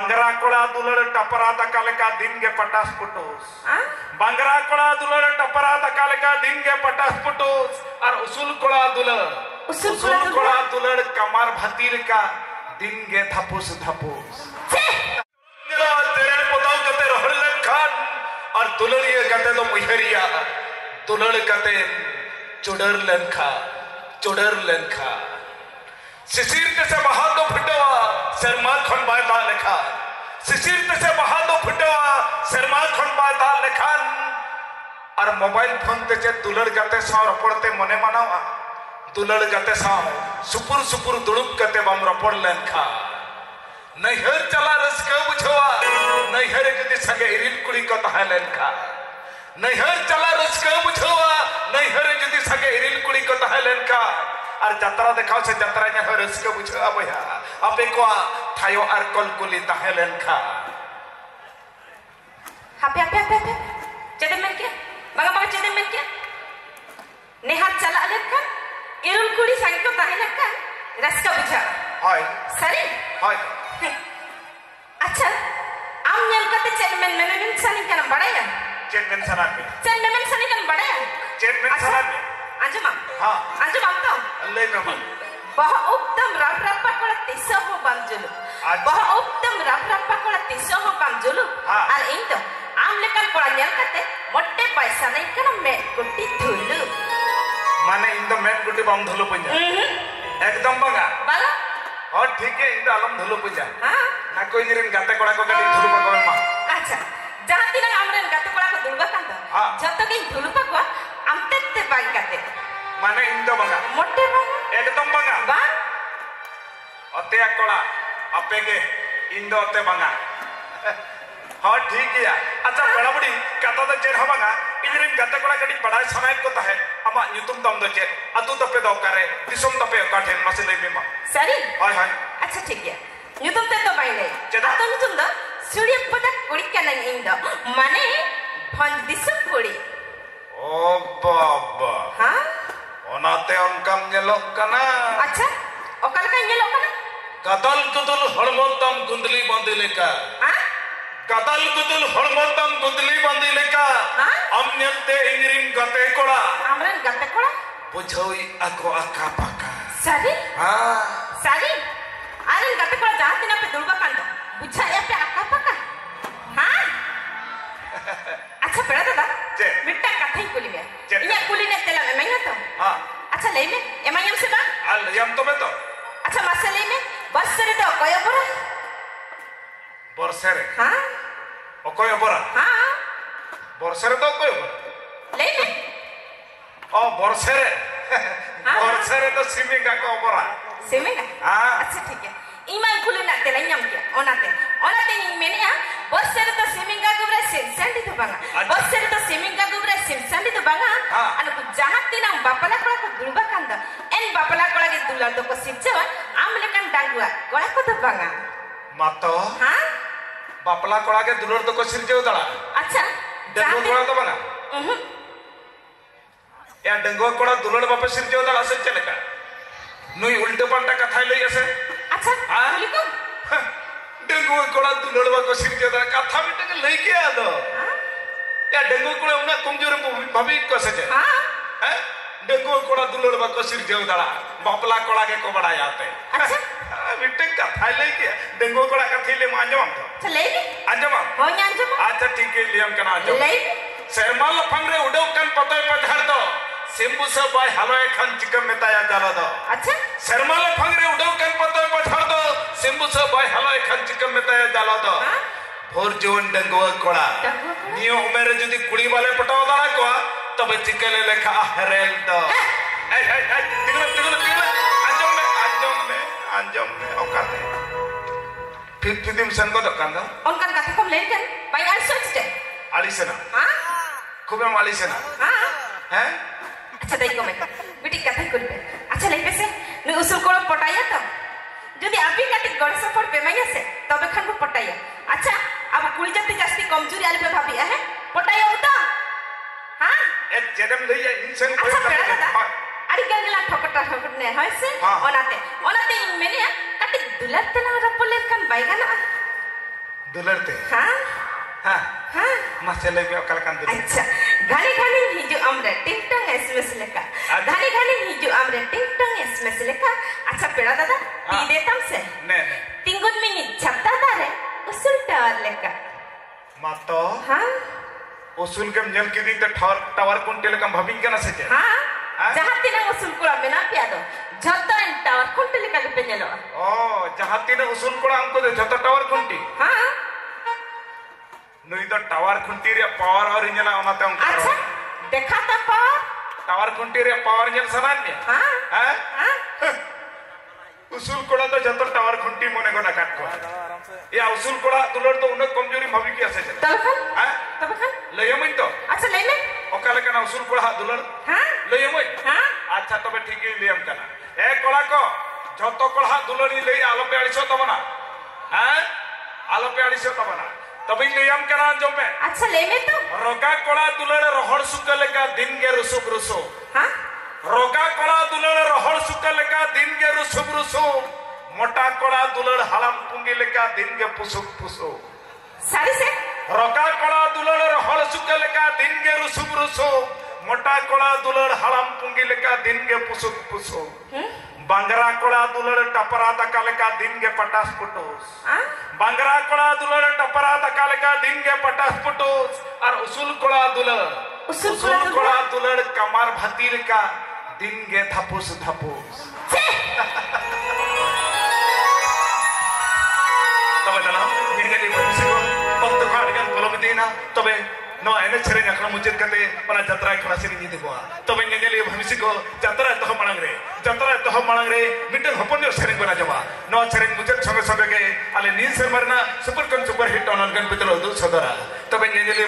बंगरा कोड़ा दुलड़ टपरा तकाले का दिन के पटास पुटोस बंगरा कोड़ा दुलड़ टपरा तकाले का दिन के पटास पुटोस और उसूल कोड़ा दुलड़ कमर भतीर का दिन के थपुस थपुस तेरे पोताव कते रहलन खान और दुलड़िए कते तो मुहरिया दुलड़ कते चुडर लनखा शिशिर से बहा दो फुटवा शर्मा खन बायता लेखा शिशिर से बहा दो फुटवा शर्मा खन बायता लेखान और मोबाइल फोन ते चे दुलड़ गते साव रपड़ते मने मनावा दुलड़ गते साव सुपुर दुड़ुब गते बम रपड़ लेनखा नैहर चला रसका बुझवा नैहर जदि संगे इरिल कुड़ी को तहा लेनखा नैहर चला रसका बुझवा नैहर जदि संगे इरिल कुड़ी को तहा लेनखा और जतरा देखाव से जतरा ने रसका बुझा बया आपे को थायो आर कलकुली तहा लेनखा हापे चेदे में क्या मगा चेदे में क्या नेहार चला लेनखा इरिल कुड़ी संगे को तहा लेनखा रसका बुझा हाय सरी हाय अच्छा आम नेल कते चेयरमैन मैनेजमेंट सनी का बड़ा है चेयरमैन सना में चेयरमैन सनी का बड़ा है चेयरमैन सना में अंजुमा हां अंजुमा तो अल्लाह में बहुत उत्तम रफ पकड़ा तिसो हो बंजुलु बहुत उत्तम रफ पकड़ा तिसो हो बंजुलु और इन तो आम लेकर कोड़ा नेल कते मोटे पैसा नहीं कना मैं गुट्टी धुलु माने इन तो मैं गुट्टी बम धुलु पंजा एकदम बंगा बाला और ठीक है इन आलम धुलु पूजा हां ना कोई निरन गाते कोड़ा को गडी धुलु पको मा अच्छा जहां तिना हमरे गाते कोड़ा को धुलबा कांदा जतो के धुलु पको आमते ते बाई गाते माने इन तो बंगा मोटे बंगा एकदम बंगा बा अते कोड़ा आपे के इन दो अते बंगा हां ठीक है अच्छा बड़बड़ी कतो तो चेर हबंगा इनरिन गाते कोड़ा गडी बड़ा समय को ता है अमा न्यूतुम दम दो चे अतु तपे दो करे दिसम तपे काठेन मसले में मा सरी हाय हाय अच्छा ठीक है न्यूतुम ते तो बाई नहीं अतो न्यूतुम दो सूर्य पदा कुड़ी का नहीं इन दो माने भंज दिसम कुड़ी ओ बाबा हां ओनाते उनकम नेलोक कना अच्छा ओकल का नेलोक कना कदल हड़मोतम गुंदली बांधिले का हां कदल हड़मोतम गुंदली बांधिले का अमनेते इंगरिन गते कोड़ा हमरन गते कोड़ा बुझोई अको अका पका सरी हां सरी आरन गते कोड़ा जहां तिना पे दुलबा कांदो बुझा या पे अका पका हां अच्छा बड़ा दादा मिट्टा कथई कुली में इया कुली ने तेला में मैं तो हां अच्छा ले में एमआईएम से बा अल यम तो में तो अच्छा मसले में बस से तो कोय बरा बरसरे हां ओ कोय बरा हां बरसरे तो कोय बरा ले में ओ बरसरे बरसरे तो सिमिंगा को बरा सिमिंगा हां अच्छा ठीक है इमान कुली ना तेला यम क्या ओनाते मेने आ बस से तो सिमिंगा गुबरा सेंसेंडी तो बांगा बस से तो सिमिंगा गुबरा सेंसेंडी तो बांगा अनु को जहां तिना बापला कोला को दुलबा कांदा एन बापला कोला के दुला तो को सिचवा आम लेकन डांगुआ कोला को तो बांगा मातो हां बापला कोला के दुलर तो को सिरजे उतला अच्छा डंगो कोला तो बांगा या डंगो कोला दुलर बाप सिरजे उतला से चले का नुई उल्टे पलटा कथा लई असे अच्छा बोली को डंगो कोला दुलड़वा को सिरजे उतला कथा बिटे के लई के आदो या डंगो कोला उना कमजोर भाभी को सजे हां हैं डंगो कोला दुलड़वा को सिरजे उतला बापला कोला के को बड़ा जाते अच्छा बिटे कथा लई के डंगो कोला कथी ले मांजम तो चले आजम हो न्याजम अच्छा ठीक है लियम कना आजम ले शर्मा लफंगरे उडो कन पतय पधार दो सिंबु से बाय हलोय खान चिकन मेताया जाला दो अच्छा शर्मा लफंगरे उडो कन पतय पधार दो सिंबु से बाय हलोय खान चिकन मेताया जाला दो भोर जोन डंगो कोड़ा नियो उमेरे जदी कुड़ी वाले पटाव दाड़ा को तबे चिकन लेखा हरेल दो ए तिगलो अंजम में औकाते फिर दिन सन को दकान दो उनकन कथा को ले कर भाई आज सोचते आलिसेना हां खूब हम आलिसेना हां हैं अच्छा देखो मैं बेटी कथा करबे अच्छा ले पैसे नु उsul को पटाया तो यदि अभी काटी गड़ सफर पे मैं से तबे खान को पटाया अच्छा अब कुल जाति जास्ती कमजोरी आले पे भाभी है पटाया होता हां एक जन्म ले इंसान को अरे गंगला ठोकटा ने है से ओनाते मैंने काटी दुलत ना रपोले कान बाइगाना दुलरते हाँ हाँ हाँ मा चले में कलकान दुलर अच्छा घानी घानी हिजु आमरे टिंगटंग एसएमएस लेका घानी घानी हिजु आमरे टिंगटंग एसएमएस लेका अच्छा पेड़ा दादा ती देतम से ने तिंगुन मिनी छत्ता दारे उसल टावर लेका मातो हाँ उसूल के जल की दी तो टावर कुंटेल का भविंग के ना सके हाँ जहाँ तीना उसूल कोड़ा में ना पिया दो झत्ता इन टावर कुंटेल का लिपे नेलो ओ जहाँ तीन उसूल कोड़ा हमको दे झत्ता टावर कुंटी हाँ नुई तो टावर कुंटी रे पावर और इंजला ओनाते हमको अच्छा देखा था पावर टावर कुंटी रे पावर इंजल सनान ने हाँ हाँ हाँ उसूल कोड़ा तो झत्ता टावर कुंटी मोने को ना काट को या उसूल कोड़ा दुलर तो उन्हें कमजोरी भाभी की ऐसे चले तबखन हाँ तबखन ले यमइन तो अच्छा ले ले ओकाले कना उसूल कोड़ा दुलर हाँ ले यमइन हाँ अच्छा तबे ठीक है ले हम कना ए कोड़ा को झत्तो कोड़ा दुलर ले आलो पे आलिसो तबना हाँ आलो पे आलिसो तबना तभी ले हम कना जो में अच्छा ले में तो रोका कोड़ा दुलर रोहड़ सुकले का दिन के रुसुक रुसो हाँ रोका कोड़ा दुलर रोहड़ सुकले का दिन के रुसुक रुसो मोटा कोड़ा दुलर हलम पुंगी लेका दिन के पुसुक पुसो सारी से रोका कोड़ा दुलर रोहड़ सुकले का दिन के रुसुक रुसो मोटा कोड़ा दुलर हलम पुंगी लेका दिन के पुसुक पुसो बांगरा कोड़ा दुलर टपरा तका लेका दिन के पटास पुटोस बांगरा कोड़ा दुलर टपरा तका लेका दिन के पटास पुटोस और उसूल कोड़ा दुलर कमार भतीर का दिन के थपुस थपुस तबे दाना निगली भविष्य को भक्त खाड़गन कोलम देना तबे नो एने छरे नखरा मुजित करते पना जतरा खड़ा से नहीं देबो तबे निगली भविष्य को जतरा तो मणंग रे मिटन हपन जो छरे बना जबा नो छरे मुजित संगे संगे के आले नील शर्मा ना सुपर हिट ऑन गन पितलो दु सदरा तबे निगली